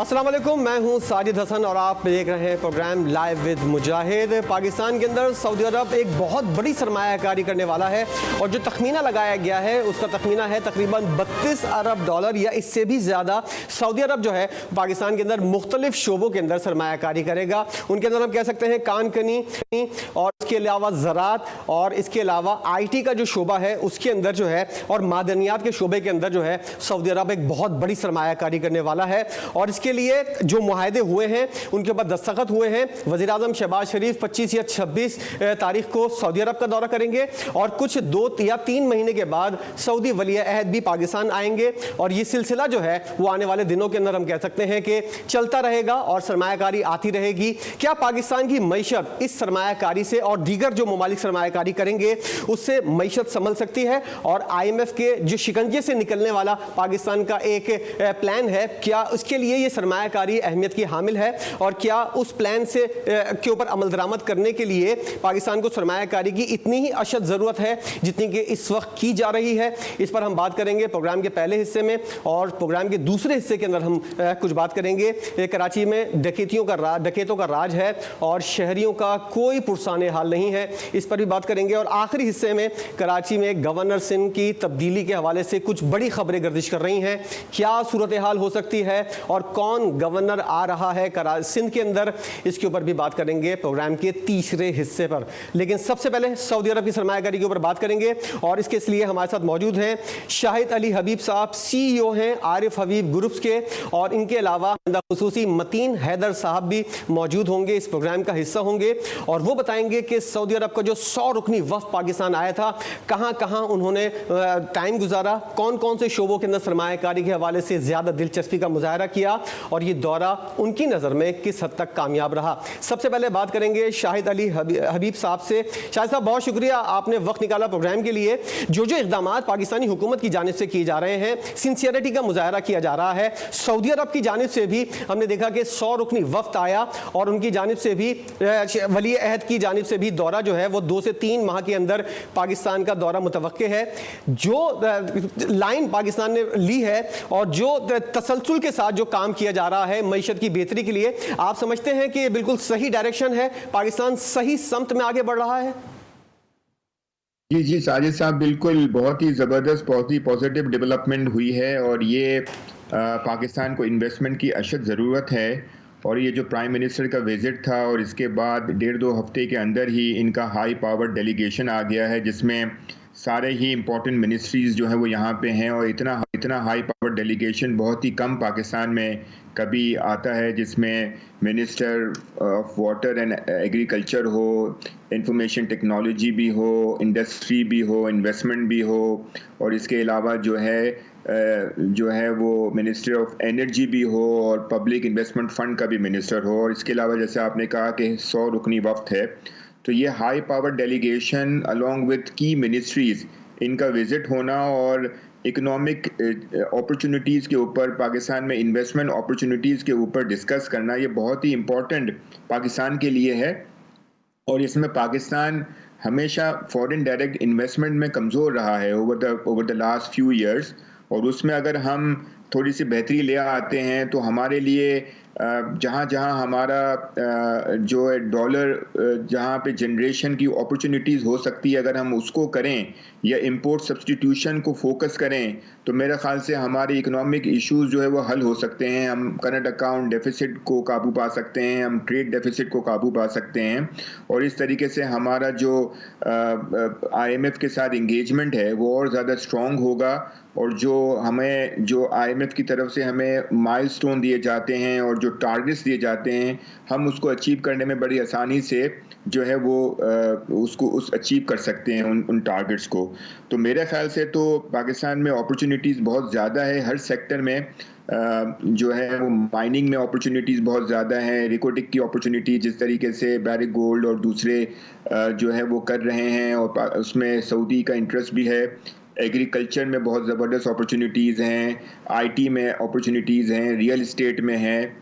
अस्सलाम वालेकुम, मैं हूं साजिद हसन और आप देख रहे हैं प्रोग्राम लाइव विद मुजाहिद। पाकिस्तान के अंदर सऊदी अरब एक बहुत बड़ी सरमायाकारी करने वाला है और जो तखमीना लगाया गया है उसका तखमीना है तकरीबन 32 अरब डॉलर या इससे भी ज़्यादा। सऊदी अरब जो है पाकिस्तान के अंदर मुख्तलिफ शोबों के अंदर सरमायाकारी करेगा। उनके अंदर हम कह सकते हैं कान कनी और इसके अलावा ज़रात और इसके अलावा IT का जो शोबा है उसके अंदर जो है और मादनियात के शोबे के अंदर जो है सऊदी अरब एक बहुत बड़ी सरमायाकारी करने वाला है। और इसके लिए जो मुआहदे हुए हैं उनके ऊपर दस्तखत हुए हैं। वज़ीर आज़म शहबाज शरीफ 25 या 26 तारीख को सऊदी अरब का दौरा करेंगे और कुछ 2 या 3 महीने के बाद सऊदी वली अहद भी पाकिस्तान आएंगे और ये सिलसिला जो है वो आने वाले दिनों के अंदर हम कह सकते हैं कि चलता रहेगा और सरमायाकारी आती रहेगी। क्या पाकिस्तान की मईशत इस सरमायाकारी से और दीगर जो ममालिक सरमायाकारी करेंगे उससे मईशत संभल सकती है? और IMF के जो शिकंजे से निकलने वाला पाकिस्तान का एक प्लान है, क्या उसके लिए ये सरमायाकारी अहमियत की हामिल है? और क्या उस प्लान से के ऊपर अमल दरामद करने के लिए पाकिस्तान को सरमायाकारी की इतनी ही अशद ज़रूरत है जितनी कि इस वक्त की जा रही है? इस पर हम बात करेंगे प्रोग्राम के पहले हिस्से में। और प्रोग्राम के दूसरे हिस्से के अंदर हम कुछ बात करेंगे। कराची में डकैतों का राज है और शहरियों का कोई पुरसाने हाल नहीं है, इस पर भी बात करेंगे। और आखिरी हिस्से में कराची में गवर्नर सिंध की तब्दीली के हवाले से कुछ बड़ी खबरें गर्दिश कर रही हैं। क्या सूरत हाल हो सकती है और कौन गवर्नर आ रहा है सिंध के अंदर, इसके ऊपर भी बात करेंगे प्रोग्राम के तीसरे हिस्से पर। लेकिन सबसे पहले सऊदी अरब की सरमायाकारी के ऊपर बात करेंगे और इसके लिए हमारे साथ मौजूद हैं शाहिद अली हबीब साहब, CEO हैं आरिफ हबीब ग्रुप्स के, और इनके अलावा खुसूसी मतीन हैदर साहब भी मौजूद होंगे, इस प्रोग्राम का हिस्सा होंगे और वो बताएंगे कि सऊदी अरब का जो 100 रुकनी वफ़द पाकिस्तान आया था कहाँ कहाँ उन्होंने टाइम गुजारा, कौन कौन से शोबों के अंदर सरमायाकारी के हवाले से ज़्यादा दिलचस्पी का मुजाहरा किया और ये दौरा उनकी नज़र में किस हद तक कामयाब रहा। सबसे पहले बात करेंगे शाहिद अली हबीब साहब से। शाहिद साहब, बहुत शुक्रिया आपने वक्त निकाला प्रोग्राम के लिए। जो इक़दाम पाकिस्तानी हुकूमत की जानिब से किए जा रहे हैं, सिंसियरिटी का मुजाहरा किया जा रहा है। सऊदी अरब की जानिब से भी हमने देखा कि 100 रुकनी वफ़द आया और उनकी जानिब से भी वली अहद की जानिब से भी दौरा जो है वो 2 से 3 माह के अंदर पाकिस्तान का दौरा मुतवक्के है। जो लाइन पाकिस्तान ने ली है और जो तसलसल के साथ जो काम किया जा रहा है मईशत की बेहतरी के लिए, आप समझते हैं कि ये बिल्कुल सही डायरेक्शन है, पाकिस्तान सही समत में आगे बढ़ रहा है? जी साजिद साहब, बिल्कुल बहुत ही ज़बरदस्त, बहुत ही पॉजिटिव डेवलपमेंट हुई है और ये पाकिस्तान को इन्वेस्टमेंट की अशद ज़रूरत है। और ये जो प्राइम मिनिस्टर का विज़िट था और इसके बाद 1.5-2 हफ्ते के अंदर ही इनका हाई पावर डेलीगेशन आ गया है जिसमें सारे ही इम्पोर्टेंट मिनिस्ट्रीज़ जो है वो यहाँ पे हैं। और इतना हाई पावर डेलीगेशन बहुत ही कम पाकिस्तान में कभी आता है, जिसमें minister of water and agriculture हो, इंफॉर्मेशन टेक्नोलॉजी भी हो, इंडस्ट्री भी हो, इन्वेस्टमेंट भी हो, और इसके अलावा जो है वो मिनिस्ट्री ऑफ एनर्जी भी हो और पब्लिक इन्वेस्टमेंट फ़ंड का भी मिनिस्टर हो। और इसके अलावा जैसे आपने कहा कि 100 रुकनी वफ़द है, तो ये high power delegation along with की मिनिस्ट्रीज़, इनका विज़िट होना और इकोनॉमिक अपॉर्चुनिटीज़ के ऊपर, पाकिस्तान में इन्वेस्टमेंट अपॉर्चुनिटीज़ के ऊपर डिस्कस करना, ये बहुत ही इम्पोर्टेंट पाकिस्तान के लिए है। और इसमें पाकिस्तान हमेशा फॉरेन डायरेक्ट इन्वेस्टमेंट में कमज़ोर रहा है over the last few years, और उसमें अगर हम थोड़ी सी बेहतरी ले आते हैं तो हमारे लिए जहाँ हमारा जो है डॉलर जहाँ पे जनरेशन की अपॉर्चुनिटीज़ हो सकती है, अगर हम उसको करें या इंपोर्ट सब्स्टिट्यूशन को फोकस करें तो मेरे ख्याल से हमारे इकोनॉमिक इश्यूज जो है वो हल हो सकते हैं। हम करंट अकाउंट डेफिसिट को काबू पा सकते हैं, हम ट्रेड डेफिसिट को काबू पा सकते हैं, और इस तरीके से हमारा जो IMF के साथ इंगेजमेंट है वो और ज़्यादा स्ट्रॉन्ग होगा। और जो IMF की तरफ से हमें माइलस्टोन दिए जाते हैं और जो टारगेट्स दिए जाते हैं, हम उसको अचीव करने में बड़ी आसानी से जो है वो उसको अचीव कर सकते हैं उन टारगेट्स को। तो मेरे ख्याल से तो पाकिस्तान में अपॉर्चुनिटीज़ बहुत ज़्यादा है हर सेक्टर में। जो है वो माइनिंग में अपॉर्चुनिटीज़ बहुत ज़्यादा हैं, रिकोटिक की अपॉर्चुनिटी जिस तरीके से बैरिक गोल्ड और दूसरे जो है वो कर रहे हैं, और उसमें सऊदी का इंटरेस्ट भी है। एग्रीकल्चर में बहुत ज़बरदस्त अपॉर्चुनिटीज़ हैं, IT में अपॉर्चुनिटीज़ हैं, रियल इस्टेट में हैं,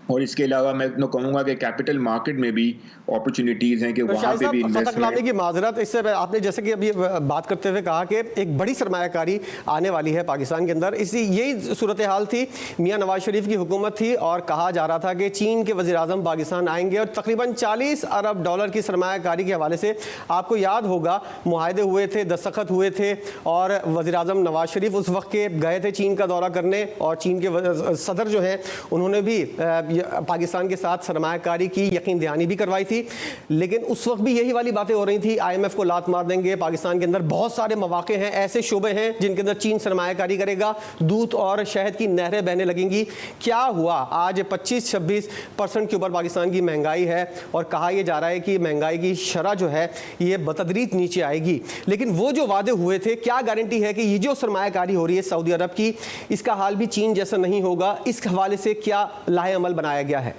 और इसके अलावा मैं तो कहूँगा कि कैपिटल मार्केट में भी अपॉर्चुनिटीज़ हैं कि तो वहाँ पे भी खता कलामी इन्वेस्टमेंट। की माजरत, इससे आपने जैसे कि अभी बात करते हुए कहा कि एक बड़ी सरमायाकारी आने वाली है पाकिस्तान के अंदर, इसी यही सूरत हाल थी। मियां नवाज शरीफ की हुकूमत थी और कहा जा रहा था कि चीन के वज़ीर आज़म पाकिस्तान आएंगे और तकरीबन $40 अरब की सरमायाकारी के हवाले से आपको याद होगा मुआहदे हुए थे, दस्तखत हुए थे और वज़ीर आज़म नवाज शरीफ उस वक्त के गए थे चीन का दौरा करने और चीन के सदर जो हैं उन्होंने भी पाकिस्तान के साथ सरमायाकारी की यकीन दहानी भी करवाई थी। लेकिन उस वक्त भी यही वाली बातें हो रही थी, IMF को लात मार देंगे, पाकिस्तान के अंदर बहुत सारे मौके हैं, ऐसे शोबे हैं जिनके अंदर चीन सरमायाकारी करेगा, दूध और शहद की नहरें बहने लगेंगी। क्या हुआ? आज 25-26% के ऊपर पाकिस्तान की महंगाई है और कहा यह जा रहा है कि महंगाई की शरह जो है ये बतदरीज नीचे आएगी। लेकिन वो जो वादे हुए थे, क्या गारंटी है कि ये जो सरमायाकारी हो रही है सऊदी अरब की, इसका हाल भी चीन जैसा नहीं होगा? इस हवाले से क्या लाहे अमल बनाया गया है?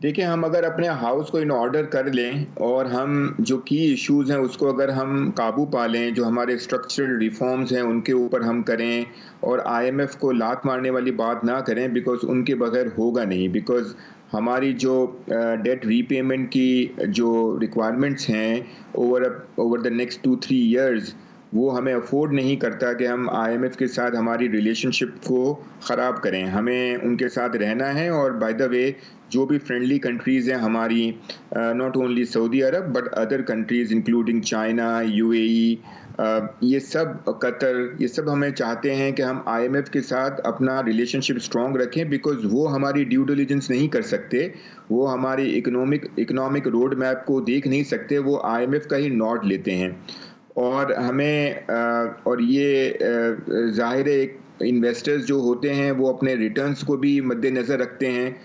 देखिए, हम अगर अपने हाउस को इन ऑर्डर कर लें और हम जो की इश्यूज़ हैं उसको अगर हम काबू पा लें, जो हमारे स्ट्रक्चरल रिफॉर्म्स हैं उनके ऊपर हम करें और IMF को लात मारने वाली बात ना करें, बिकॉज़ उनके बगैर होगा नहीं। बिकॉज़ हमारी जो डेट रीपेमेंट की जो रिक्वायरमेंट्स हैं ओवर द नेक्स्ट 2-3 ईयर्स, वो हमें अफोर्ड नहीं करता कि हम IMF के साथ हमारी रिलेशनशिप को ख़राब करें। हमें उनके साथ रहना है। और बाय द वे, जो भी फ्रेंडली कंट्रीज़ हैं हमारी, not only Saudi Arab but other countries including China, UAE, ये सब, कतर, ये सब हमें चाहते हैं कि हम IMF के साथ अपना रिलेशनशिप स्ट्रॉन्ग रखें, बिकॉज़ वो हमारी ड्यू डिलिजेंस नहीं कर सकते, वो हमारी इकोनॉमिक रोड मैप को देख नहीं सकते, वो IMF का ही नोट लेते हैं। और हमें और ये ज़ाहिर है एक इन्वेस्टर्स जो होते हैं वो अपने रिटर्न्स को भी मद्देनज़र रखते हैं।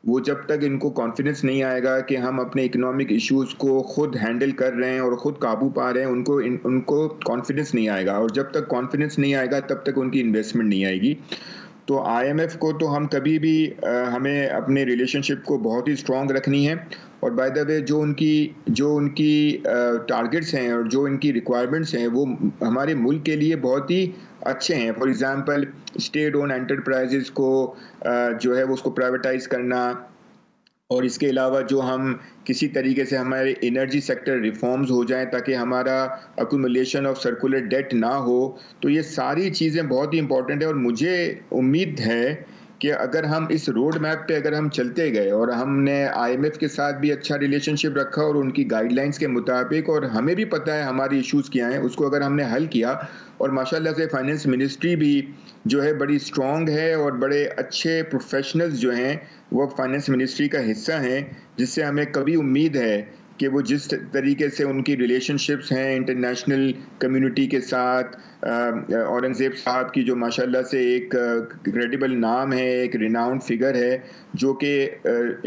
वो जब तक इनको कॉन्फिडेंस नहीं आएगा कि हम अपने इकोनॉमिक इश्यूज़ को खुद हैंडल कर रहे हैं और ख़ुद काबू पा रहे हैं, उनको कॉन्फिडेंस नहीं आएगा। और जब तक कॉन्फिडेंस नहीं आएगा तब तक उनकी इन्वेस्टमेंट नहीं आएगी। तो IMF को तो हम कभी भी हमें अपने रिलेशनशिप को बहुत ही स्ट्रॉन्ग रखनी है। और बाय द वे, जो उनकी टारगेट्स हैं और जो इनकी रिक्वायरमेंट्स हैं वो हमारे मुल्क के लिए बहुत ही अच्छे हैं। For example, state own enterprises को जो है वो उसको प्राइवेटाइज़ करना, और इसके अलावा जो हम किसी तरीके से हमारे एनर्जी सेक्टर रिफॉर्म्स हो जाएं ताकि हमारा अक्यूमुलेशन ऑफ सर्कुलर डेट ना हो। तो ये सारी चीज़ें बहुत ही इंपॉर्टेंट है। और मुझे उम्मीद है कि अगर हम इस रोड मैप पे अगर हम चलते गए और हमने IMF के साथ भी अच्छा रिलेशनशिप रखा और उनकी गाइडलाइंस के मुताबिक, और हमें भी पता है हमारी इश्यूज़ क्या हैं, उसको अगर हमने हल किया, और माशाल्लाह से फाइनेंस मिनिस्ट्री भी जो है बड़ी स्ट्रॉन्ग है और बड़े अच्छे प्रोफेशनल्स जो हैं वो फाइनेंस मिनिस्ट्री का हिस्सा हैं, जिससे हमें कभी उम्मीद है कि वो जिस तरीके से उनकी रिलेशनशिप्स हैं इंटरनेशनल कम्युनिटी के साथ, औरंगज़ेब साहब की जो माशाल्लाह से एक क्रेडिबल नाम है, एक रिनाउंड फिगर है, जो कि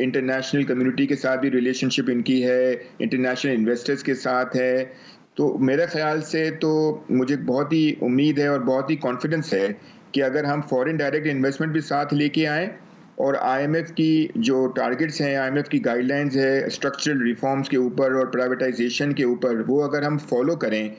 इंटरनेशनल कम्युनिटी के साथ भी रिलेशनशिप इनकी है, इंटरनेशनल इन्वेस्टर्स के साथ है। तो मेरे ख़्याल से तो मुझे बहुत ही उम्मीद है और बहुत ही कॉन्फिडेंस है कि अगर हम फॉरेन डायरेक्ट इन्वेस्टमेंट भी साथ लेके आएँ और IMF की जो टारगेट्स हैं, IMF की गाइडलाइंस है स्ट्रक्चरल रिफॉर्म्स के ऊपर और प्राइवेटाइजेशन के ऊपर, वो अगर हम फॉलो करें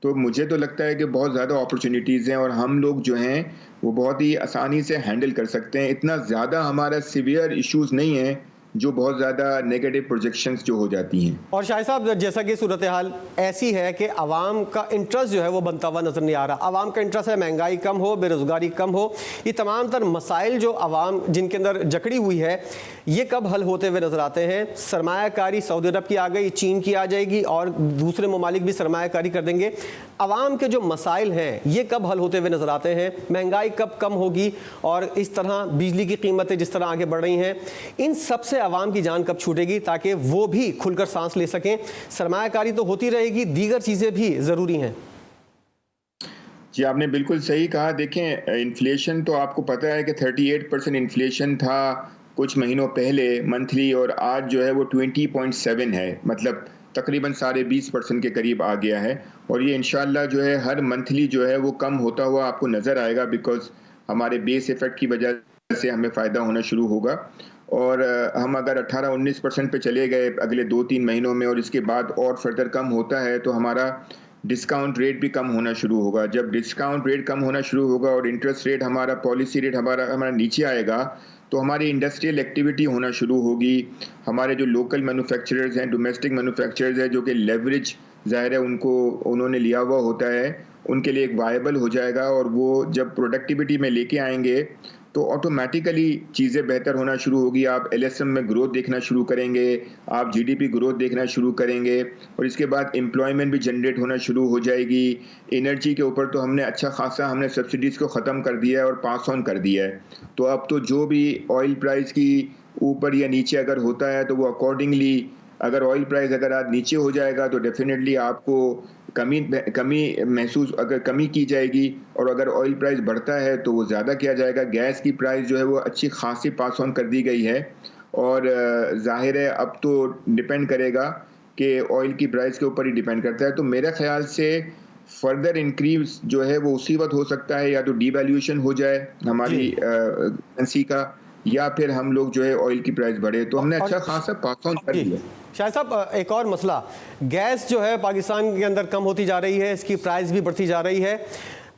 तो मुझे तो लगता है कि बहुत ज़्यादा अपॉर्चुनिटीज़ हैं और हम लोग जो हैं वो बहुत ही आसानी से हैंडल कर सकते हैं। इतना ज़्यादा हमारा सीवियर इश्यूज़ नहीं है जो बहुत ज़्यादा नेगेटिव प्रोजेक्शंस जो हो जाती हैं। और शाहिद साहब, जैसा कि सूरत हाल ऐसी है कि आवाम का इंटरेस्ट जो है वो बनता हुआ नज़र नहीं आ रहा। आवाम का इंटरेस्ट है महंगाई कम हो, बेरोज़गारी कम हो, ये तमाम तर मसाइल जो आवाम जिनके अंदर जकड़ी हुई है, ये कब हल होते हुए नज़र आते हैं? सरमायाकारी सऊदी अरब की आ गई, चीन की आ जाएगी और दूसरे ममालिक भी सरमायाकारी कर देंगे। आवाम के जो मसाइल हैं ये कब हल होते हुए नज़र आते हैं? महंगाई कब कम होगी? और इस तरह बिजली की कीमतें जिस तरह आगे बढ़ रही हैं, इन सब से आवाम की जान कब छूटेगी ताकि वो भी खुलकर सांस ले सकें? सरमायाकारी तो होती रहेगी, दीगर चीज़ें भी ज़रूरी हैं। जी, आपने बिल्कुल सही कहा। देखें, इन्फ्लेशन तो आपको पता है कि 38% इन्फ्लेशन था कुछ महीनों पहले मंथली, और आज जो है वो 20.7 है, मतलब तकरीबन 20.5% के करीब आ गया है। और ये इंशाल्लाह जो है हर मंथली जो है वो कम होता हुआ आपको नज़र आएगा, बिकॉज़ हमारे बेस इफ़ेक्ट की वजह से हमें फ़ायदा होना शुरू होगा। और हम अगर 18-19% पे चले गए अगले 2-3 महीनों में और इसके बाद और फर्दर कम होता है तो हमारा डिस्काउंट रेट भी कम होना शुरू होगा। जब डिस्काउंट रेट कम होना शुरू होगा और इंटरेस्ट रेट हमारा, पॉलिसी रेट हमारा नीचे आएगा, तो हमारी इंडस्ट्रियल एक्टिविटी होना शुरू होगी। हमारे जो लोकल मैन्युफैक्चरर्स हैं, डोमेस्टिक मैन्युफैक्चरर्स हैं, जो कि लेवरेज ज़ाहिर है उन्होंने लिया हुआ होता है, उनके लिए एक वायबल हो जाएगा, और वो जब प्रोडक्टिविटी में लेके आएंगे तो ऑटोमेटिकली चीज़ें बेहतर होना शुरू होगी। आप एलएसएम में ग्रोथ देखना शुरू करेंगे, आप जीडीपी ग्रोथ देखना शुरू करेंगे, और इसके बाद एम्प्लॉयमेंट भी जनरेट होना शुरू हो जाएगी। एनर्जी के ऊपर तो हमने अच्छा खासा हमने सब्सिडीज़ को ख़त्म कर दिया है और पास ऑन कर दिया है। तो अब तो जो भी ऑयल प्राइस की ऊपर या नीचे अगर होता है तो वो अकॉर्डिंगली, अगर ऑयल प्राइस अगर आज नीचे हो जाएगा तो डेफिनेटली आपको कमी महसूस, अगर कमी की जाएगी, और अगर ऑयल प्राइस बढ़ता है तो वो ज़्यादा किया जाएगा। गैस की प्राइस जो है वो अच्छी खासी पास ऑन कर दी गई है, और जाहिर है अब तो डिपेंड करेगा कि ऑयल की प्राइस के ऊपर ही डिपेंड करता है। तो मेरे ख्याल से फर्दर इंक्रीज जो है वो उसी वक्त हो सकता है, या तो डीवैल्यूएशन हो जाए हमारी करेंसी का, या फिर हम लोग जो है ऑयल की प्राइस बढ़े। तो हमने अच्छा खासा पास ऑन कर दिया। शायद साहब, एक और मसला, गैस जो है पाकिस्तान के अंदर कम होती जा रही है, इसकी प्राइस भी बढ़ती जा रही है।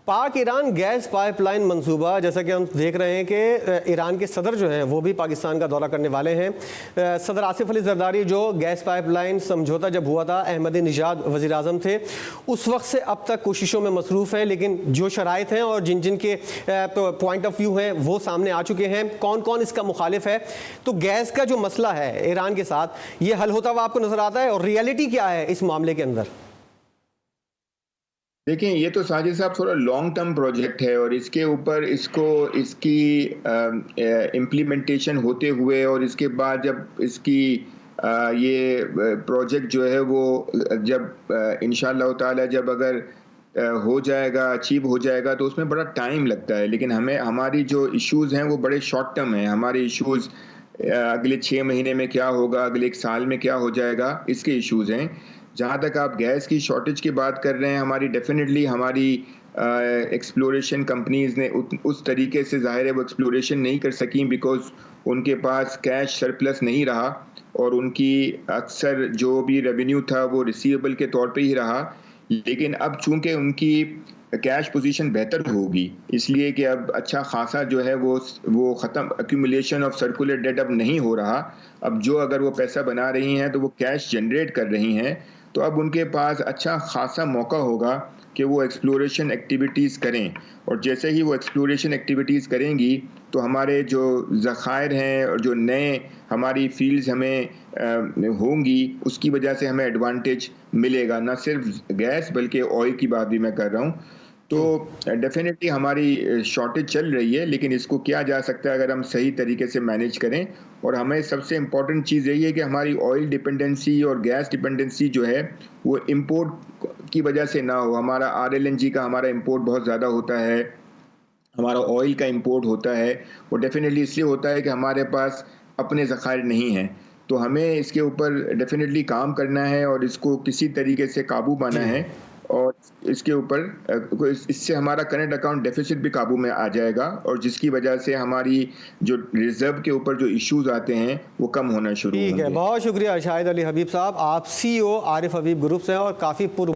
पाक ईरान गैस पाइपलाइन मंसूबा, जैसा कि हम देख रहे हैं कि ईरान के सदर जो हैं वो भी पाकिस्तान का दौरा करने वाले हैं। सदर आसिफ अली जरदारी, जो गैस पाइपलाइन समझौता जब हुआ था, अहमदी निजाद वज़ीर आज़म थे, उस वक्त से अब तक कोशिशों में मसरूफ़ हैं, लेकिन जो शराइत हैं और जिन जिन के पॉइंट ऑफ व्यू हैं वो सामने आ चुके हैं। कौन कौन इसका मुखालिफ है? तो गैस का जो मसला है ईरान के साथ, ये हल होता हुआ आपको नज़र आता है, और रियलिटी क्या है इस मामले के अंदर? देखिए, ये तो साजिद साहब थोड़ा लॉन्ग टर्म प्रोजेक्ट है, और इसके ऊपर इसकी इम्प्लीमेंटेशन होते हुए, और इसके बाद जब इसकी ये प्रोजेक्ट जो है वो जब इंशाअल्लाह ताला जब अगर हो जाएगा, अचीव हो जाएगा, तो उसमें बड़ा टाइम लगता है। लेकिन हमारी जो इश्यूज़ हैं वो बड़े शॉर्ट टर्म हैं। हमारे इश्यूज़ अगले 6 महीने में क्या होगा, अगले 1 साल में क्या हो जाएगा, इसके इश्यूज़ हैं। जहाँ तक आप गैस की शॉर्टेज की बात कर रहे हैं, हमारी एक्सप्लोरेशन कंपनीज़ ने उस तरीके से ज़ाहिर है वो एक्सप्लोरेशन नहीं कर सकी, बिकॉज उनके पास कैश सरप्लस नहीं रहा, और उनकी अक्सर जो भी रेवेन्यू था वो रिसीवेबल के तौर पे ही रहा। लेकिन अब चूंकि उनकी कैश पोजीशन बेहतर होगी, इसलिए कि अब अच्छा खासा जो है वो ख़त्म, एक्यूमुलेशन ऑफ सर्कुलर डेट अब नहीं हो रहा। अब जो अगर वो पैसा बना रही हैं तो वो कैश जनरेट कर रही हैं, तो अब उनके पास अच्छा खासा मौका होगा कि वो एक्सप्लोरेशन एक्टिविटीज़ करें। और जैसे ही वो एक्सप्लोरेशन एक्टिविटीज़ करेंगी तो हमारे जो ज़खायर हैं और जो नए हमारी फील्ड्स हमें होंगी, उसकी वजह से हमें एडवांटेज मिलेगा। ना सिर्फ गैस बल्कि ऑयल की बात भी मैं कर रहा हूँ। तो डेफिनेटली हमारी शॉर्टेज चल रही है, लेकिन इसको किया जा सकता है अगर हम सही तरीके से मैनेज करें। और हमें सबसे इम्पॉर्टेंट चीज़ यही है कि हमारी ऑयल डिपेंडेंसी और गैस डिपेंडेंसी जो है वो इंपोर्ट की वजह से ना हो। हमारा RLNG का हमारा इंपोर्ट बहुत ज़्यादा होता है, हमारा ऑयल का इंपोर्ट होता है, वो डेफिनेटली इसलिए होता है कि हमारे पास अपने ज़खायर नहीं हैं। तो हमें इसके ऊपर डेफिनेटली काम करना है और इसको किसी तरीके से काबू पाना है, और इसके ऊपर इससे हमारा करंट अकाउंट डेफिसिट भी काबू में आ जाएगा, और जिसकी वजह से हमारी जो रिजर्व के ऊपर जो इश्यूज आते हैं वो कम होना शुरू होंगे। ठीक है, बहुत शुक्रिया शाहिद अली हबीब साहब। आप CEO आरिफ हबीब ग्रुप से हैं, और काफ़ी पूर्व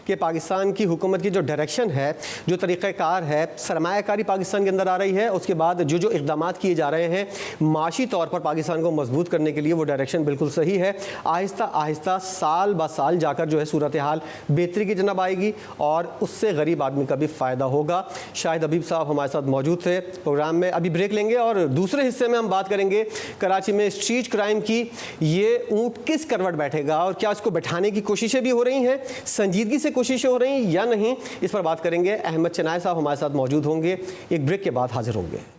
कि पाकिस्तान की हुकूमत की जो डायरेक्शन है, जो तरीक़ाकार है, सरमायाकारी पाकिस्तान के अंदर आ रही है, उसके बाद जो इक़दाम किए जा रहे हैं माशी तौर पर पाकिस्तान को मजबूत करने के लिए, वो डायरेक्शन बिल्कुल सही है। आहिस्ता आहिस्ता साल ब साल जाकर जो है सूरत हाल बेहतरी की जनाब आएगी, और उससे गरीब आदमी का भी फ़ायदा होगा। शाहिद हबीब साहब हमारे साथ मौजूद थे प्रोग्राम में। अभी ब्रेक लेंगे और दूसरे हिस्से में हम बात करेंगे कराची में स्ट्रीट क्राइम की। ये ऊँट किस करवट बैठेगा, और क्या इसको बैठाने की कोशिशें भी हो रही हैं, संजीदगी से कोशिशें हो रही हैं या नहीं, इस पर बात करेंगे। अहमद चनाय साहब हमारे साथ मौजूद होंगे, एक ब्रेक के बाद हाजिर होंगे।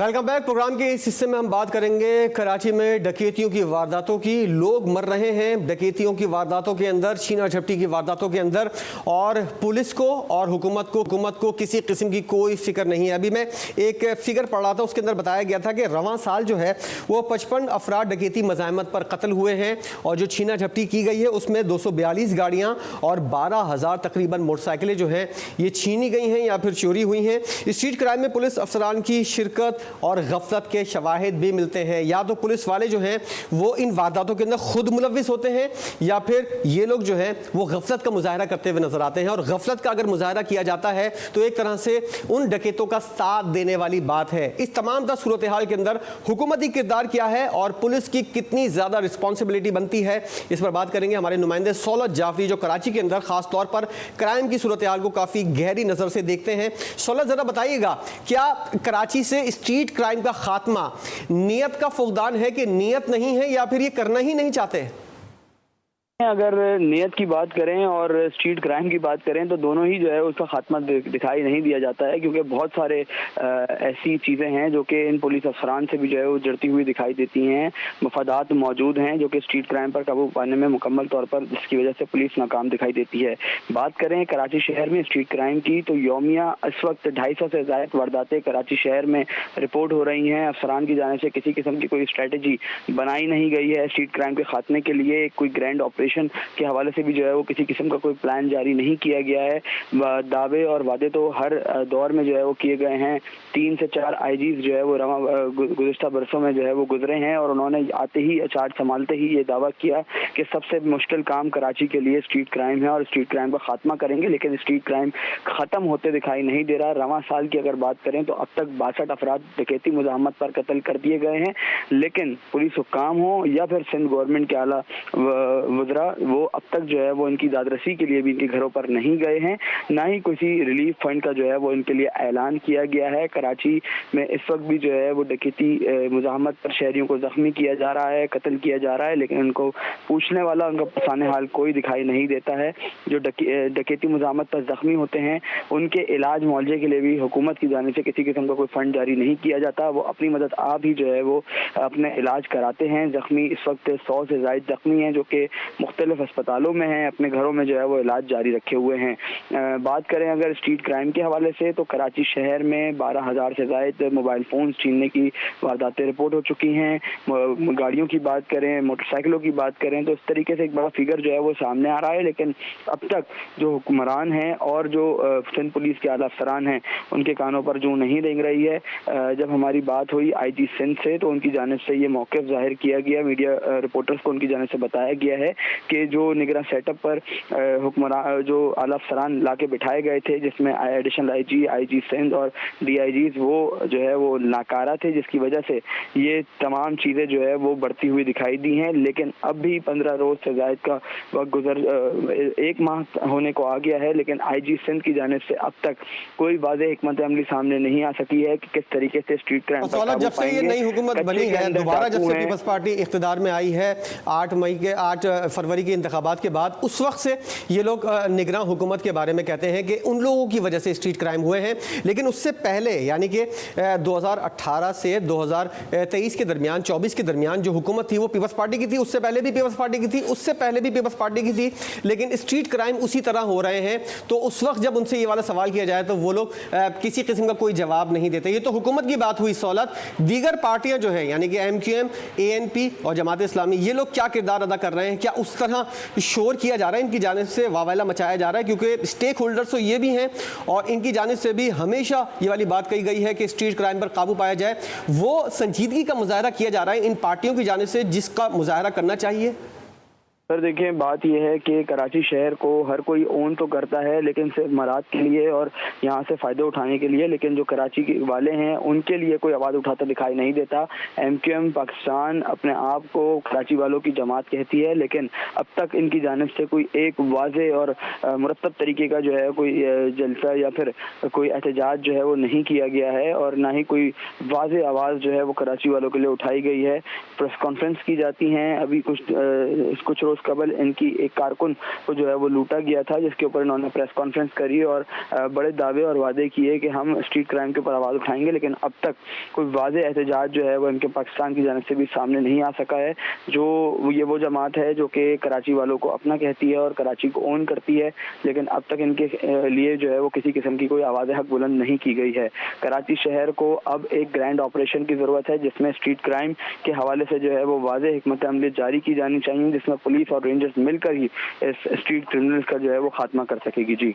Welcome back. प्रोग्राम के इस हिस्से में हम बात करेंगे कराची में डकैतियों की वारदातों की। लोग मर रहे हैं डकैतियों की वारदातों के अंदर, छीना झपटी की वारदातों के अंदर, और पुलिस को और हुकूमत को किसी किस्म की कोई फिक्र नहीं है। अभी मैं एक फिगर पढ़ रहा था, उसके अंदर बताया गया था कि रवां साल जो है वो 55 अफराद डकैती मज़ाहमत पर कत्ल हुए हैं, और जो छीना झपटी की गई है उसमें 242 गाड़ियाँ और 12,000 तकरीबन मोटरसाइकिलें जो हैं ये छीनी गई हैं या फिर चोरी हुई हैं। स्ट्रीट क्राइम में पुलिस अफसरान की शिरकत और गफलत के शवाहिद भी मिलते हैं। या तो पुलिस वाले जो हैं वो इन वारदातों के अंदर खुद मुलविस होते हैं, या फिर ये लोग जो हैं वो गफलत का मुजाहरा करते हुए नजर आते हैं। और गफलत का अगर मुजाहरा किया जाता है तो एक तरह से उन डकैतों का साथ देने वाली बात है। इस तमाम तरह सूरत हाल के अंदर हुकूमती किरदार क्या है और पुलिस की कितनी ज्यादा रिस्पॉन्सिबिलिटी बनती है, इस पर बात करेंगे हमारे नुमाइंदे सौलत जाफरी, जो कराची के अंदर खास तौर पर क्राइम की सूरत हाल को काफी गहरी नजर से देखते हैं। सौलत, जरा बताइएगा, क्या कराची से स्ट्रीट क्राइम का खात्मा नियत का फुकदान है कि नियत नहीं है, या फिर ये करना ही नहीं चाहते? अगर नियत की बात करें और स्ट्रीट क्राइम की बात करें तो दोनों ही जो है उसका खात्मा दिखाई नहीं दिया जाता है, क्योंकि बहुत सारे ऐसी चीज़ें हैं जो कि इन पुलिस अफसरान से भी जो है वो जड़ती हुई दिखाई देती हैं। मफादात मौजूद हैं जो कि स्ट्रीट क्राइम पर काबू पाने में मुकम्मल तौर पर, जिसकी वजह से पुलिस नाकाम दिखाई देती है। बात करें कराची शहर में स्ट्रीट क्राइम की तो यौमिया इस वक्त 250 से ज़ायद वारदातें कराची शहर में रिपोर्ट हो रही हैं। अफसरान की जाने से किसी किस्म की कोई स्ट्रेटजी बनाई नहीं गई है स्ट्रीट क्राइम के खात्मे के लिए। कोई ग्रैंड ऑपरेशन के हवाले से भी जो है वो किसी किस्म का कोई प्लान जारी नहीं किया गया है। दावे और वादे तो हर दौर में जो है वो किए गए हैं। 3 से 4 आईजीज जो है वो गुज़िश्ता बरसों में जो है वो गुजरे हैं, और उन्होंने आते ही चार्ज संभालते ही ये दावा किया कि सबसे मुश्किल काम कराची के लिए स्ट्रीट क्राइम है और स्ट्रीट क्राइम का खात्मा करेंगे। लेकिन स्ट्रीट क्राइम खत्म होते दिखाई नहीं दे रहा। रवां साल की अगर बात करें तो अब तक 62 अफराद डकैती मुज़ाहमत पर कत्ल कर दिए गए हैं। लेकिन पुलिस हुक्काम हो या फिर सिंध गवर्नमेंट के आला वज़रा, वो अब तक जो है वो इनकी दादरसी के लिए भी इनके घरों पर नहीं गए हैं, ना ही किसी रिलीफ फंड का जो है वो इनके लिए ऐलान किया गया है। कराची में इस वक्त भी जो है वो डकैती मुज़ाहमत पर शहरियों को जख्मी किया जा रहा है, कत्ल किया जा रहा है, लेकिन उनको पूछने वाला, उनका पसाने हाल कोई दिखाई नहीं देता है। जो डकैती मुज़ाहमत पर जख्मी होते हैं उनके इलाज मुआवजे के लिए भी हुकूमत की जाने से किसी किस्म का कोई फंड जारी नहीं किया जाता। वो अपनी मदद आप ही जो है वो अपने इलाज कराते हैं। जख्मी इस वक्त 100 से ज़ायद जख्मी हैं जो कि मुख्तलिफ अस्पतालों में हैं, अपने घरों में जो है वो इलाज जारी रखे हुए हैं। बात करें अगर स्ट्रीट क्राइम के हवाले से तो कराची शहर में 12,000 से ज़ायद मोबाइल फ़ोन छीनने की वारदातें रिपोर्ट हो चुकी हैं। गाड़ियों की बात करें, मोटरसाइकिलों की बात करें तो इस तरीके से एक बड़ा फिगर जो है वो सामने आ रहा है। लेकिन अब तक जो हुक्मरान हैं और जो सिंध पुलिस के आला अफसरान हैं उनके कानों पर जूं नहीं रेंग रही है। जब हमारी बात हुई आईजी सिंध से तो उनकी जानिब से ये मौक़िफ़ ज़ाहिर किया गया, मीडिया रिपोर्टर्स को उनकी जानिब से बताया गया है कि जो निगरां सेटअप पर हुक्मरान जो आला अफसरान ला के बिठाए गए थे, जिसमें एडिशनल आईजी सिंध और डीआईजीज वो जो है वो नाकारा थे, जिसकी वजह से ये तमाम चीज़ें जो है वो बढ़ती हुई दिखाई दी हैं। लेकिन अब भी 15 रोज़ से ज़ायद का वक्त गुजर 1 माह होने को आ गया है, लेकिन आईजी सिंध की जानिब से अब तक कोई वाज़ेह हिकमत अमली सामने नहीं आ सकी है कि किस तरीके से स्ट्रीट क्राइम पर काबू जब से ये नई हुकूमत बनी है, दोबारा जब से पीपल्स पार्टी इख्तिदार में आई है 8 फरवरी के इंतखाबात के बाद, उस वक्त से ये लोग निगरान हुकूमत के बारे में कहते हैं कि उन लोगों की वजह से स्ट्रीट क्राइम हुए हैं। लेकिन उससे पहले यानी कि 2018 से 2023 के दरमियान, 24 के दरमियान जो हुकूमत थी वो पीपल्स पार्टी की थी, उससे पहले भी पीपल्स पार्टी की थी, उससे पहले भी पीपल्स पार्टी की थी, लेकिन स्ट्रीट क्राइम उसी तरह हो रहे हैं। तो उस वक्त जब उनसे ये वाला सवाल किया जाए तो वो लोग किसी किस्म का कोई जवाब नहीं देते। ये तो हुकूमत की बात हुई सौलत। दीगर पार्टियां जो हैं यानी कि MQM, ANP और जमात इस्लामी, ये लोग क्या किरदार अदा कर रहे हैं? क्या उस तरह शोर किया जा रहा है, इनकी जानिब से वावेला मचाया जा रहा है? क्योंकि स्टेक होल्डर्स तो ये भी हैं और इनकी जानिब से भी हमेशा ये वाली बात कही गई है कि स्ट्रीट क्राइम पर काबू पाया जाए। वो संजीदगी का मुजाहरा किया जा रहा है इन पार्टियों की जानिब से जिसका मुजाहरा करना चाहिए। सर देखिए, बात यह है कि कराची शहर को हर कोई ओन तो करता है, लेकिन सिर्फ मराद के लिए और यहाँ से फ़ायदे उठाने के लिए, लेकिन जो कराची के वाले हैं उनके लिए कोई आवाज़ उठाता दिखाई नहीं देता। MQM पाकिस्तान अपने आप को कराची वालों की जमात कहती है, लेकिन अब तक इनकी जानिब से कोई एक वाज़े और मुरतब तरीके का जो है कोई जलसा या फिर कोई एहतजाज जो है वो नहीं किया गया है, और ना ही कोई वाज़े आवाज़ जो है वो कराची वालों के लिए उठाई गई है। प्रेस कॉन्फ्रेंस की जाती हैं, अभी कुछ रोज़ रोज कबल इनकी एक कारकुन को जो है वो लूटा गया था, जिसके ऊपर इन्होंने प्रेस कॉन्फ्रेंस करी और बड़े दावे और वादे किए कि हम स्ट्रीट क्राइम के ऊपर आवाज़ उठाएंगे, लेकिन अब तक कोई वाज़े एहतजाज जो है वो इनके पाकिस्तान की जानिब से भी सामने नहीं आ सका है। जो ये वो जमात है जो कि कराची वालों को अपना कहती है और कराची को ओन करती है, लेकिन अब तक इनके लिए जो है वो किसी किस्म की कोई आवाज़ हक बुलंद नहीं की गई है। कराची शहर को अब एक ग्रैंड ऑपरेशन की ज़रूरत है, जिसमें स्ट्रीट क्राइम के हवाले से जो है वो वाज़े हिकमत अमली जारी की जानी चाहिए, जिसमें पुलिस और रेंजर्स मिलकर ही इस स्ट्रीट क्रिमिनल्स का जो है वो खात्मा कर सकेगी। जी।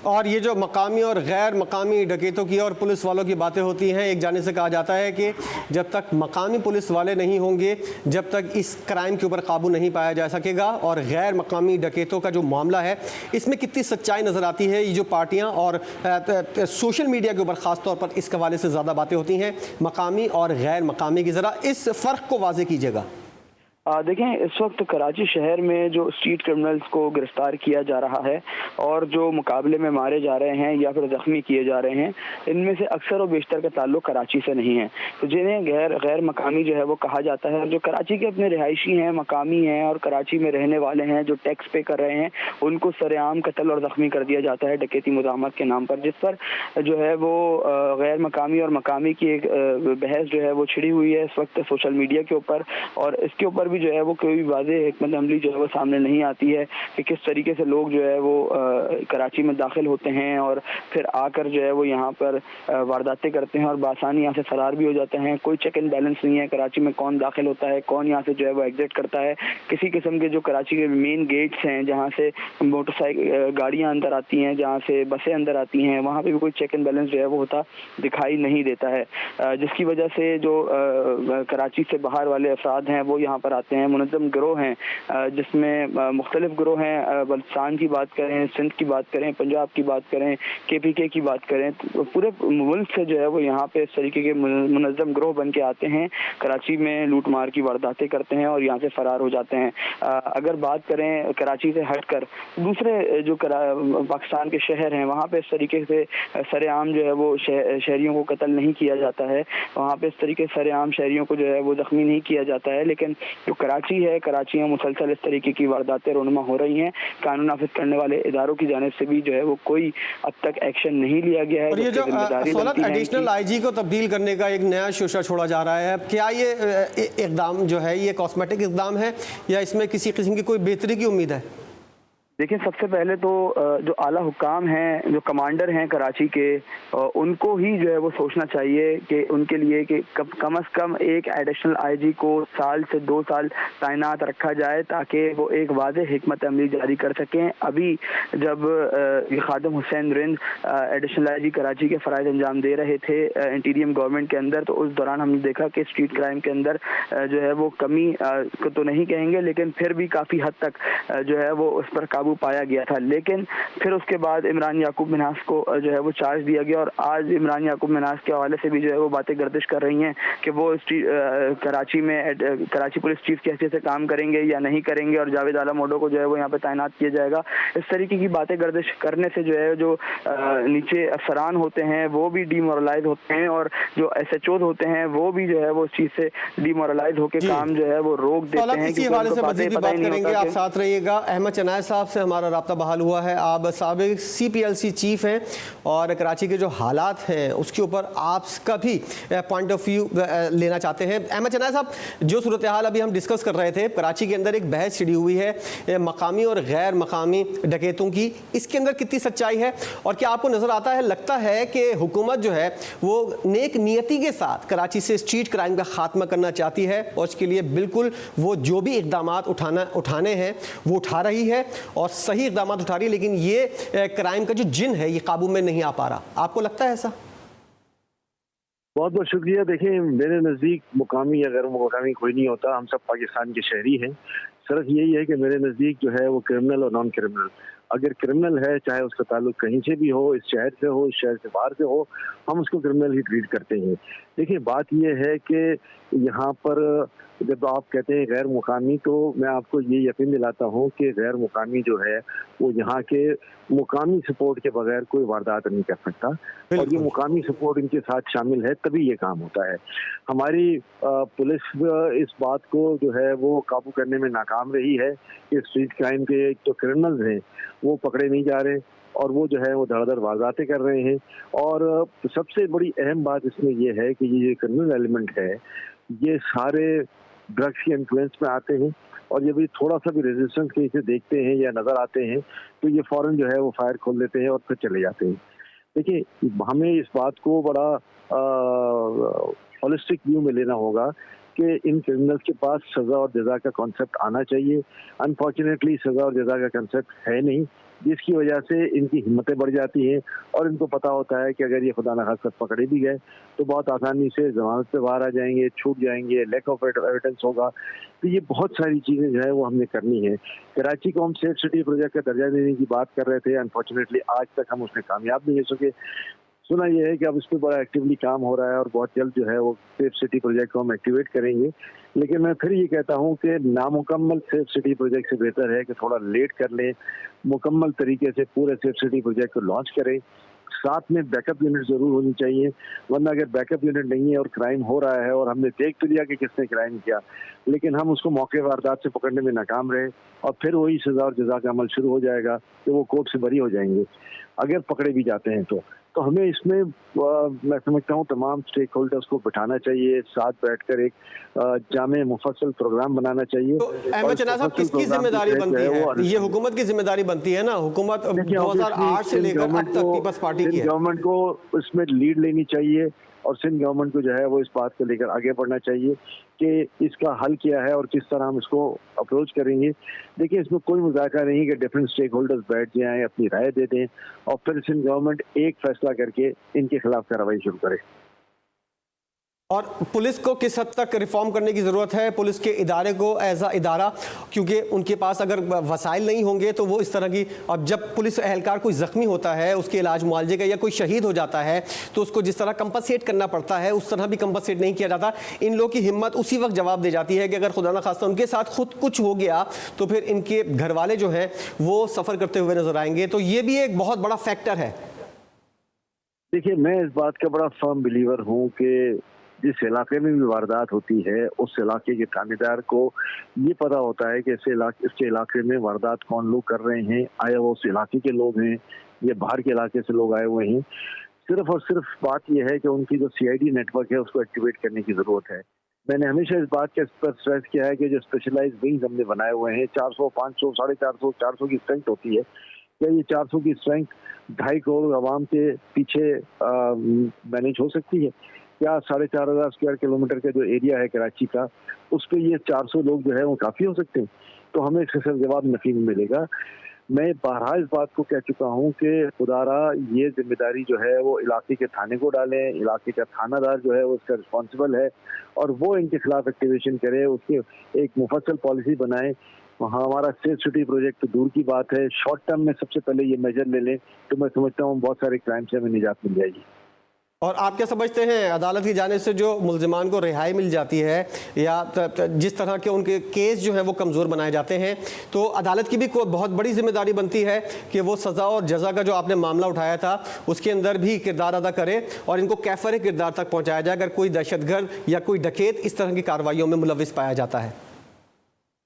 और ये जो मकामी और गैर मकामी डकैतों की और पुलिस वालों की बातें होती हैं, एक जाने से कहा जाता है कि जब तक मकामी पुलिस वाले नहीं होंगे, जब तक इस क्राइम के ऊपर काबू नहीं पाया जा सकेगा। और गैर मकामी डकैतों का जो मामला है, इसमें कितनी सच्चाई नज़र आती है। ये जो पार्टियां और सोशल मीडिया के ऊपर ख़ास तौर पर इस हवाले से ज़्यादा बातें होती हैं, मकामी और गैर मकामी की, ज़रा इस फ़र्क को वाज़े कीजिएगा। देखें, इस वक्त कराची शहर में जो स्ट्रीट क्रिमिनल्स को गिरफ्तार किया जा रहा है और जो मुकाबले में मारे जा रहे हैं या फिर ज़ख्मी किए जा रहे हैं, इनमें से अक्सर और बेशतर का ताल्लुक कराची से नहीं है। तो जिन्हें गैर मकामी जो है वो कहा जाता है, जो कराची के अपने रिहायशी हैं, मकामी हैं और कराची में रहने वाले हैं, जो टैक्स पे कर रहे हैं, उनको सरेआम कत्ल और ज़ख्मी कर दिया जाता है डकैती मुज़ाहमत के नाम पर, जिस पर जो है वो गैर मकामी और मकामी की एक बहस जो है वो छिड़ी हुई है इस वक्त सोशल मीडिया के ऊपर। और इसके ऊपर भी जो है वो कोई वाज़े हिकमत अमली जो है वो सामने नहीं आती है कि किस तरीके से लोग जो है वो कराची में दाखिल होते हैं और फिर आकर जो है वो यहाँ पर वारदातें करते हैं और बासानी यहाँ से फरार भी हो जाते हैं। कोई चेक एंड बैलेंस नहीं है कराची में, कौन दाखिल होता है, कौन यहाँ से जो है वो एग्जिट करता है। किसी किस्म के जो कराची के मेन गेट्स हैं जहाँ से मोटरसाइकिल गाड़ियाँ अंदर आती हैं, जहाँ से बसें अंदर आती हैं, वहाँ पर भी कोई चेक एंड बैलेंस जो है वो होता दिखाई नहीं देता है, जिसकी वजह से जो कराची से बाहर वाले अफराद हैं वो यहाँ पर आते हैं। मुनज़्ज़म गिरोह हैं, जिसमें मुख्तलिफ गिरोह हैं, बल्चिस्तान की बात करें, सिंध की बात करें, पंजाब की बात करें, KPK की बात करें, तो पूरे मुल्क से जो है वो यहाँ पे इस तरीके के मुनज़्ज़म गिरोह बन के आते हैं, कराची में लूट मार की वारदातें करते हैं और यहाँ से फ़रार हो जाते हैं। अगर बात करें कराची से हटकर दूसरे जो पाकिस्तान के शहर हैं, वहाँ पे इस तरीके से सरेआम जो है वो शहरियों को कत्ल नहीं किया जाता है, वहाँ पे इस तरीके से सरेआम शहरियों को जो है वो ज़ख्मी नहीं किया जाता है। लेकिन जो कराची है, कराची में मुसलसल इस तरीके की वारदातें रोनुमा हो रही हैं। कानून नाफिज करने वाले इदारों की जानिब से भी जो है वो कोई अब तक एक्शन नहीं लिया गया है। और ये जो एडिशनल IG को तब्दील करने का एक नया शोशा छोड़ा जा रहा है, क्या ये इकदाम जो है ये कॉस्मेटिक इकदाम है या इसमें किसी किस्म की कोई बेहतरी की उम्मीद है? देखिए, सबसे पहले तो जो आला हुक्काम हैं, जो कमांडर हैं कराची के, उनको ही जो है वो सोचना चाहिए कि उनके लिए कि कम अज़ कम एक एडिशनल IG को साल से 2 साल तैनात रखा जाए ताकि वो एक वाज़े हिकमत अमली जारी कर सकें। अभी जब खादिम हुसैन रिंद एडिशनल IG कराची के फ़राइज़ अंजाम दे रहे थे इंटीरियम गवर्नमेंट के अंदर, तो उस दौरान हमने देखा कि स्ट्रीट क्राइम के अंदर जो है वो कमी को तो नहीं कहेंगे, लेकिन फिर भी काफ़ी हद तक जो है वो उस पर काबू पाया गया था। लेकिन फिर उसके बाद इमरान याकूब मिन्हास को जो है वो चार्ज दिया गया और आज इमरान याकूब मिन्हास के हवाले से भी जो है वो बातें गर्दिश कर रही हैं कि वो कराची में कराची पुलिस चीफ की हैसियत से काम करेंगे या नहीं करेंगे और जावेद आला मोडो को जो है वो यहाँ पे तैनात किया जाएगा। इस तरीके की बातें गर्दिश करने से जो है जो नीचे अफसरान होते हैं वो भी डीमोरलाइज होते हैं और जो SHOs होते हैं वो भी जो है वो उस चीज़ से डीमोरलाइज होकर काम जो है वो रोक देते हैं। इसी हवाले से मज़ीद भी बात करेंगे, आप साथ रहिएगा। अहमद चनाय साहब से हमारा राब्ता बहाल हुआ है। आप साबिक CPLC चीफ हैं और कराची के जो हालात हैं उसके ऊपर आपका भी पॉइंट ऑफ व्यू लेना चाहते हैं। अहमद चनाय साहब, जो सूरत हाल अभी हम डिस्कस कर रहे थे, कराची के अंदर एक बहस छिड़ी हुई है मकामी और गैर मकामी डकैतों की, इसके अंदर कितनी सच्चाई है और क्या आपको नज़र आता है, लगता है कि हुकूमत जो है वो नेक नियति के साथ कराची से स्ट्रीट क्राइम का खात्मा करना चाहती है और उसके लिए बिल्कुल वो जो भी इकदाम उठाने हैं वो उठा रही है और सही इकदाम उठा रही है, लेकिन ये क्राइम का जो जिन है ये काबू में नहीं आ पा रहा? आपको लगता है ऐसा? बहुत बहुत शुक्रिया। देखिए, मेरे नज़दीक मुकामी या गैर मुकामी कोई नहीं होता, हम सब पाकिस्तान के शहरी हैं। सिर्फ यही है कि मेरे नज़दीक जो है वो क्रिमिनल और नॉन क्रिमिनल, अगर क्रिमिनल है चाहे उसका ताल्लुक कहीं से भी हो, इस शहर से हो, इस शहर से बाहर से हो, हम उसको क्रिमिनल ही ट्रीट करते हैं। देखिए बात यह है कि यहाँ पर जब आप कहते हैं गैर मुकामी, तो मैं आपको ये यकीन दिलाता हूँ कि गैर मुकामी जो है वो यहाँ के मुकामी सपोर्ट के बगैर कोई वारदात नहीं कर सकता, और ये मुकामी सपोर्ट इनके साथ शामिल है तभी ये काम होता है। हमारी पुलिस इस बात को जो है वो काबू करने में नाकाम रही है कि स्ट्रीट क्राइम के जो क्रिमिनल्स हैं वो पकड़े नहीं जा रहे, और वो जो है वो धड़ाधड़ वारदातें कर रहे हैं। और सबसे बड़ी अहम बात इसमें ये है कि ये क्रिमिनल एलिमेंट है, ये सारे ड्रग्स के इन्फ्लुएंस में आते हैं, और जब ये थोड़ा सा भी रेजिस्टेंस कहीं से देखते हैं या नजर आते हैं तो ये फौरन जो है वो फायर खोल देते हैं और फिर चले जाते हैं। देखिए हमें इस बात को बड़ा हॉलिस्टिक व्यू में लेना होगा कि इन क्रिमिनल्स के पास सजा और जजा का कॉन्सेप्ट आना चाहिए। अनफॉर्चुनेटली सजा और जजा का कॉन्सेप्ट है नहीं, जिसकी वजह से इनकी हिम्मतें बढ़ जाती हैं, और इनको पता होता है कि अगर ये खुदा न खास्ता पकड़े भी गए तो बहुत आसानी से जमानत पे बाहर आ जाएंगे, छूट जाएंगे, लैक ऑफ एविडेंस होगा। तो ये बहुत सारी चीजें जो है वो हमने करनी है। कराची को हम सेफ सिटी प्रोजेक्ट का दर्जा देने की बात कर रहे थे, अनफॉर्चुनेटली आज तक हम उसमें कामयाब नहीं हो सके। सुना यह है कि अब इस पर बड़ा एक्टिवली काम हो रहा है और बहुत जल्द जो है वो सेफ सिटी प्रोजेक्ट को हम एक्टिवेट करेंगे। लेकिन मैं फिर ये कहता हूँ कि नामुकम्मल सेफ सिटी प्रोजेक्ट से बेहतर है कि थोड़ा लेट कर लें, मुकम्मल तरीके से पूरे सेफ सिटी प्रोजेक्ट को लॉन्च करें। साथ में बैकअप यूनिट जरूर होनी चाहिए, वरना अगर बैकअप यूनिट नहीं है और क्राइम हो रहा है और हमने देख तो लिया कि किसने क्राइम किया, लेकिन हम उसको मौके वारदात से पकड़ने में नाकाम रहे और फिर वही सजा और जजा का अमल शुरू हो जाएगा कि वो कोर्ट से बरी हो जाएंगे अगर पकड़े भी जाते हैं तो हमें इसमें मैं समझता हूँ तमाम स्टेक होल्डर्स को बिठाना चाहिए, साथ बैठकर एक जामे मुफस्सल प्रोग्राम बनाना चाहिए। तो अहमद चना साहब, किसकी जिम्मेदारी बनती है? ये हुकूमत की जिम्मेदारी बनती है ना? हुकूमत 2008 से लेकर अब तक पीपल्स पार्टी की है। गवर्नमेंट को इसमें लीड लेनी चाहिए और सिंध गवर्नमेंट को जो है वो इस बात को लेकर आगे बढ़ना चाहिए कि इसका हल क्या है और किस तरह हम इसको अप्रोच करेंगे। देखिए इसमें कोई मुज़ाकरा नहीं कि डिफरेंट स्टेक होल्डर्स बैठ जाएं, अपनी राय दे दें और फिर सिंध गवर्नमेंट एक फैसला करके इनके खिलाफ कार्रवाई शुरू करे। और पुलिस को किस हद तक रिफॉर्म करने की ज़रूरत है, पुलिस के इदारे को एज अ इदारा, क्योंकि उनके पास अगर वसाइल नहीं होंगे तो वो इस तरह की, अब जब पुलिस एहलकार कोई ज़ख्मी होता है उसके इलाज मुआवजे का, या कोई शहीद हो जाता है तो उसको जिस तरह कंपनसेट करना पड़ता है उस तरह भी कंपनसेट नहीं किया जाता। इन लोगों की हिम्मत उसी वक्त जवाब दे जाती है कि अगर खुदा न खास्ता उनके साथ खुद कुछ हो गया तो फिर इनके घर वाले जो हैं वो सफ़र करते हुए नजर आएंगे। तो ये भी एक बहुत बड़ा फैक्टर है। देखिए मैं इस बात का बड़ा फर्म बिलीवर हूँ कि जिस इलाके में भी वारदात होती है उस इलाके के थानेदार को ये पता होता है कि इसके इलाके में वारदात कौन लोग कर रहे हैं, आया वो उस इलाके के लोग हैं या बाहर के इलाके से लोग आए हुए हैं। सिर्फ और सिर्फ बात यह है कि उनकी जो CID नेटवर्क है उसको एक्टिवेट करने की जरूरत है। मैंने हमेशा इस बात के पर स्ट्रेस किया है कि जो स्पेशलाइज्ड विंग्स हमने बनाए हुए हैं 400, 500, 450, 400 की स्ट्रेंथ होती है, क्या ये 400 की स्ट्रेंथ 2.5 करोड़ आवाम के पीछे मैनेज हो सकती है? क्या 4,500 स्क्वायर किलोमीटर का जो एरिया है कराची का उस पर ये 400 लोग जो है वो काफ़ी हो सकते हैं? तो हमें इसका सिर्फ जवाब नफी में मिलेगा। मैं बारहा इस बात को कह चुका हूँ कि खुदारा ये जिम्मेदारी जो है वो इलाके के थाने को डालें, इलाके का थानादार जो है वो इसका रिस्पॉन्सिबल है और वो इनके खिलाफ एक्टिवेशन करे, उसकी एक मुफस्सल पॉलिसी बनाए। हमारा सेफ सिटी प्रोजेक्ट तो दूर की बात है, शॉर्ट टर्म में सबसे पहले ये मेजर ले लें तो मैं समझता हूँ बहुत सारे क्राइम से हमें निजात मिल जाएगी। और आप क्या समझते हैं, अदालत की जाने से जो मुल्जिमान को रिहाई मिल जाती है या जिस तरह के उनके केस जो है वो कमज़ोर बनाए जाते हैं, तो अदालत की भी बहुत बड़ी जिम्मेदारी बनती है कि वो सज़ा और जज़ा का जो आपने मामला उठाया था उसके अंदर भी किरदार अदा करे और इनको कैफर किरदार तक पहुँचाया जाए अगर कोई दहशतगर्द या कोई डकैत इस तरह की कार्रवाइयों में मुलविस पाया जाता है।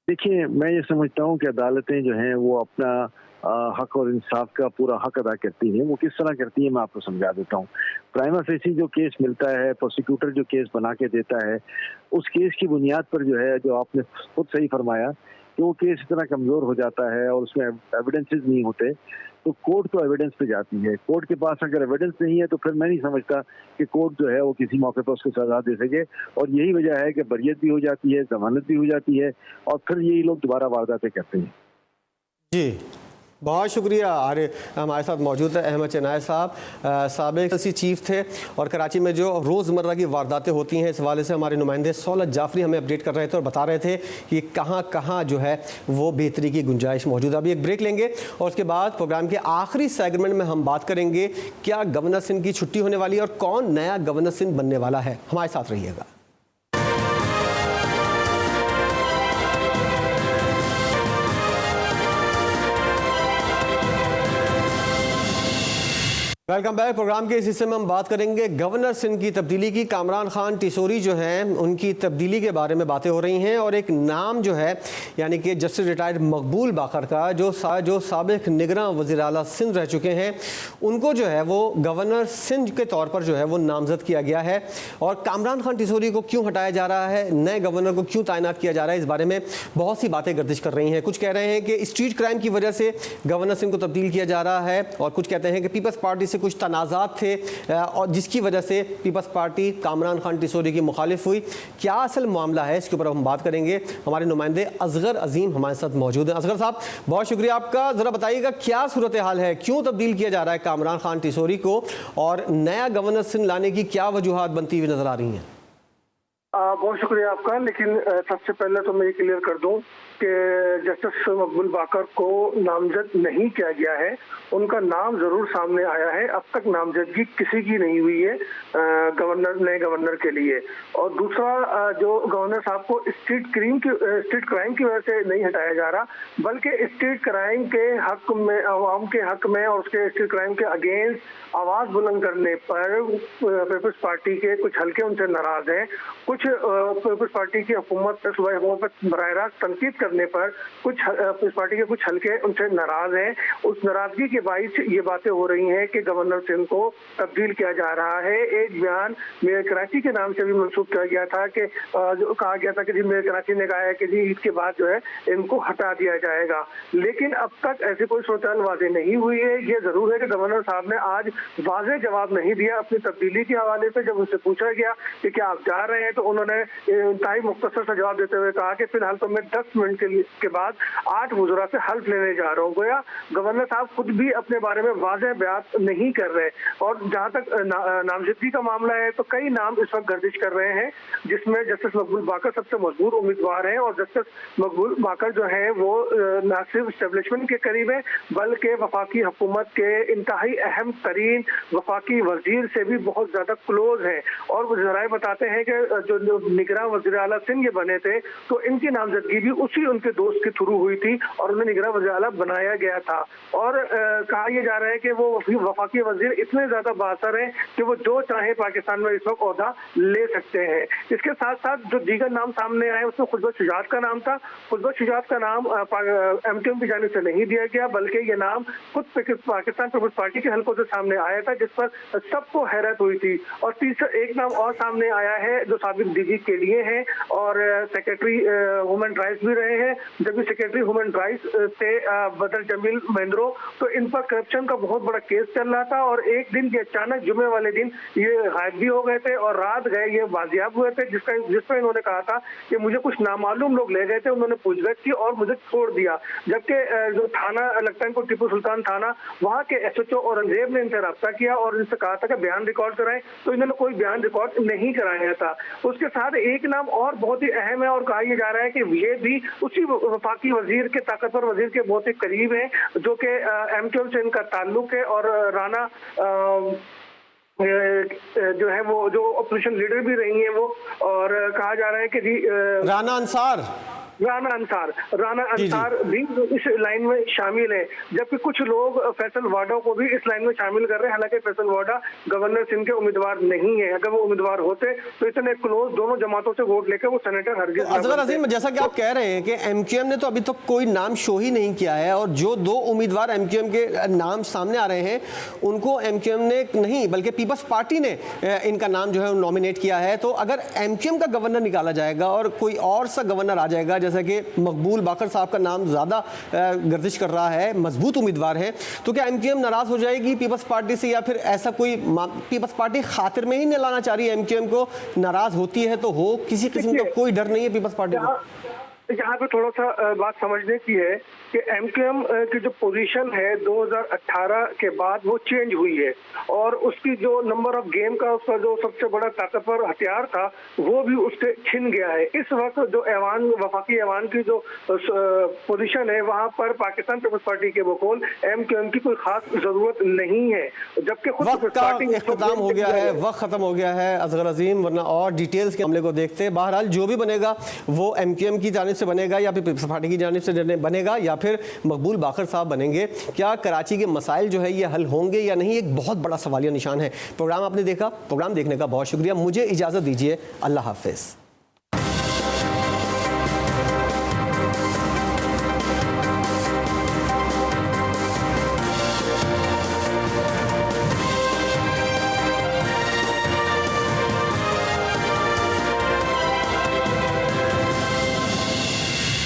देखिए मैं ये समझता हूँ कि अदालतें जो हैं वो अपना हक और इंसाफ का पूरा हक अदा करती हैं। वो किस तरह करती है मैं आपको समझा देता हूँ। प्राइमा फेसी जो केस मिलता है, प्रोसिक्यूटर जो केस बना के देता है, उस केस की बुनियाद पर जो है, जो आपने खुद सही फरमाया कि वो केस इतना कमज़ोर हो जाता है और उसमें एविडेंसेस नहीं होते, तो कोर्ट तो एविडेंस पे जाती है। कोर्ट के पास अगर एविडेंस नहीं है तो फिर मैं नहीं समझता कि कोर्ट जो है वो किसी मौके पर उसको सजा दे सके, और यही वजह है कि बरियत भी हो जाती है, जमानत भी हो जाती है और फिर यही लोग दोबारा वारदातें करते हैं। जी बहुत शुक्रिया। अरे हमारे साथ मौजूद है अहमद चनाय साहब, साबिक चीफ थे और कराची में जो रोज़मर्रा की वारदातें होती हैं इस हवाले से हमारे नुमाइंदे सौलत जाफरी हमें अपडेट कर रहे थे और बता रहे थे कि कहाँ कहाँ जो है वो बेहतरी की गुंजाइश मौजूद है। अभी एक ब्रेक लेंगे और उसके बाद प्रोग्राम के आखिरी सेगमेंट में हम बात करेंगे क्या गवर्नर सिंध की छुट्टी होने वाली है और कौन नया गवर्नर सिंध बनने वाला है। हमारे साथ रहिएगा। Welcome back. प्रोग्राम के इस हिस्से में हम बात करेंगे गवर्नर सिंध की तब्दीली की। कामरान खान टिसोरी जो हैं उनकी तब्दीली के बारे में बातें हो रही हैं और एक नाम जो है यानी कि जस्टिस रिटायर्ड मकबूल बाकर का जो साबिक निगरां वज़ीर आला सिंध रह चुके हैं उनको जो है वो गवर्नर सिंध के तौर पर जो है वो नामजद किया गया है। और कामरान खान टिसोरी को क्यों हटाया जा रहा है, नए गवर्नर को क्यों तैनात किया जा रहा है, इस बारे में बहुत सी बातें गर्दिश कर रही हैं। कुछ कह रहे हैं कि स्ट्रीट क्राइम की वजह से गवर्नर सिंध को तब्दील किया जा रहा है और कुछ कहते हैं कि पीपल्स पार्टी से कुछ तनाज़ात थे और जिसकी वजह से पीपल्स पार्टी कामरान खान टिसोरी की मुखालिफ हुई। क्या असल मामला है इसके ऊपर हम बात करेंगे। हमारे नुमाइंदे असगर अजीम हमारे साथ मौजूद हैं। असगर साहब बहुत शुक्रिया आपका। ज़रा बताइएगा क्या सूरत हाल है, क्यों तब्दील किया जा रहा है कामरान खान टिसोरी को और नया गवर्नर सिंध लाने की क्या वजूहात बनती हुई नजर आ रही हैं? बहुत शुक्रिया आपका। लेकिन सबसे पहले तो मैं ये क्लियर कर दूं कि जस्टिस मकबूल बाकर को नामजद नहीं किया गया है। उनका नाम जरूर सामने आया है, अब तक नामजदगी किसी की नहीं हुई है नए गवर्नर के लिए। और दूसरा, जो गवर्नर साहब को स्ट्रीट क्राइम की वजह से नहीं हटाया जा रहा, बल्कि स्ट्रीट क्राइम के हक में, आवाम के हक में और उसके स्ट्रीट क्राइम के अगेंस्ट आवाज बुलंद करने पर पीपल्स पार्टी के कुछ हल्के उनसे नाराज हैं। कुछ पीपल्स पार्टी की हुकूमत सूबाई हुकूमत बराह रास्त तनकीद करने पर कुछ पीपल्स पार्टी के कुछ हल्के उनसे नाराज हैं। उस नाराजगी के बाइस ये बातें हो रही हैं कि गवर्नर सिंध को तब्दील किया जा रहा है। एक बयान मेयर कराची के नाम से भी मनसूख किया गया था कि जो कहा गया था कि जी मेयर कराची ने कहा है कि जी ईद के बाद जो है इनको हटा दिया जाएगा, लेकिन अब तक ऐसी कोई सूरत वाज़ेह नहीं हुई है। ये जरूर है कि गवर्नर साहब ने आज वाज़ेह जवाब नहीं दिया अपनी तब्दीली के हवाले से। जब उनसे पूछा गया कि क्या आप जा रहे हैं तो उन्होंने इंतहाई मुख्तसर सा जवाब देते हुए कहा कि फिलहाल तो मैं 10 मिनट के बाद 8 वज़रा से हल्फ लेने जा रहा हूँ। गोया गवर्नर साहब खुद भी अपने बारे में वाज़ेह बयान नहीं कर रहे। और जहाँ तक नामजदगी का मामला है तो कई नाम इस वक्त गर्दिश कर रहे हैं, जिसमें जस्टिस मकबूल बाकर सबसे मजबूर उम्मीदवार हैं। और जस्टिस मकबूल बाकर जो है वो न सिर्फ इस्टेब्लिशमेंट के करीब है बल्कि वफाकी हुकूमत के इंतहाई अहम तरीन वफाकी वजीर से भी बहुत ज्यादा क्लोज है। और वो जराए बताते हैं कि जो निगरां वज़ीर आला सिंध ये बने थे तो इनकी नामजदगी भी उसी उनके दोस्त के थ्रू हुई थी और उन्हें निगरां वज़ीर आला बनाया गया था। और कहा यह जा रहा है कि वो वफाकी वजीर इतने ज्यादा बासर हैं कि वो जो चाहे पाकिस्तान में इस वक्त ओहदा ले सकते हैं। इसके साथ साथ जो दीगर नाम सामने आए उसमें खुशबत शुजात का नाम था। खुशबत शुजात का नाम MQM की जानिब से नहीं दिया गया, बल्कि ये नाम खुद पाकिस्तान पीपल्स पार्टी के हल्कों से सामने आया था, जिस पर सबको हैरत हुई थी। और तीसरा एक नाम और सामने आया है जो साबिक DG के लिए हैं और सेक्रेटरी ह्यूमन राइट्स भी रहे हैं। जब भी सेक्रेटरी ह्यूमन राइट्स थे बदर जमील महेंद्रो, तो इन पर करप्शन का बहुत बड़ा केस चल रहा था और एक दिन के अचानक जुमे वाले दिन ये गायब भी हो गए थे और रात गए ये बाजियाब हुए थे, जिस पर इन्होंने कहा था कि मुझे कुछ नामालूम लोग ले गए थे, उन्होंने पूछताछ की और मुझे छोड़ दिया। जबकि जो थाना लगता है इनको टिप्पू सुल्तान थाना, वहाँ के SHO औरंगजेब ने इनसे रब्ता किया और इनसे कहा था कि बयान रिकॉर्ड कराएं, तो इन्होंने कोई बयान रिकॉर्ड नहीं कराया था। उसके साथ एक नाम और बहुत ही अहम है और कहा यह जा रहा है कि ये भी उसी वफाकी वजीर के ताकतवर वजीर के बहुत ही करीब है जो कि MQM से इनका ताल्लुक है। और राना जो है वो जो ऑपोजिशन लीडर भी रही हैं वो, और कहा जा रहा है कि राना अंसार भी इस लाइन में शामिल है। जबकि कुछ लोग फैसल वाडा को भी इस लाइन में शामिल कर रहे हैं, हालांकि फैसल वाडा गवर्नर सिंध के उम्मीदवार नहीं है। अगर वो उम्मीदवार होते तो इतने क्लोज दोनों जमातों से वोट लेकर वो सेनेटर हरगिज। असगर अजीम, जैसा कि आप कह रहे हैं कि MQM ने तो अभी तक कोई नाम शो ही नहीं किया है और जो 2 उम्मीदवार MQM के नाम सामने आ रहे हैं उनको MQM ने नहीं बल्कि पीपल्स पार्टी ने इनका नाम जो है नॉमिनेट किया है। तो अगर MQM का गवर्नर निकाला जाएगा और कोई और सा गवर्नर आ जाएगा, जैसा कि मकबूल बाकर साहब का नाम ज़्यादा गर्दिश कर रहा है, मजबूत उम्मीदवार हैं, तो क्या MQM नाराज़ हो जाएगी पीपल्स पार्टी से, या फिर ऐसा कोई पीपल्स पार्टी खातिर में ही नहीं लाना चाह रही है MQM को? नाराज़ होती है तो हो, किसी किस्म का कोई डर नहीं है पीपल्स पार्टी को? यहाँ पे थोड़ा सा बात समझने की है कि एमक्यूएम की जो पोजीशन है 2018 के बाद वो चेंज हुई है और उसकी जो नंबर ऑफ गेम का उसका जो सबसे बड़ा ताकतवर हथियार था वो भी उससे छिन गया है। इस वक्त जो ऐवान वफाकी ऐवान की जो पोजीशन है वहाँ पर पाकिस्तान पीपल्स पार्टी के बकौल एमक्यूएम की कोई खास जरूरत नहीं है, जबकि खुद वक्त का इख्तिताम हो गया है, वक्त खत्म हो गया है असगर अजीम, वरना और डिटेल्स के मामले को देखते। बहरहाल जो भी बनेगा वो एमक्यूएम की जानिब से बनेगा या फिर पीपल्स पार्टी की जानिब से बनेगा या फिर मकबूल बाकर साहब बनेंगे। क्या कराची के मसाइल जो है ये हल होंगे या नहीं, एक बहुत बड़ा सवालिया निशान है। प्रोग्राम आपने देखा, प्रोग्राम देखने का बहुत शुक्रिया। मुझे इजाज़त दीजिए, अल्लाह हाफिज़।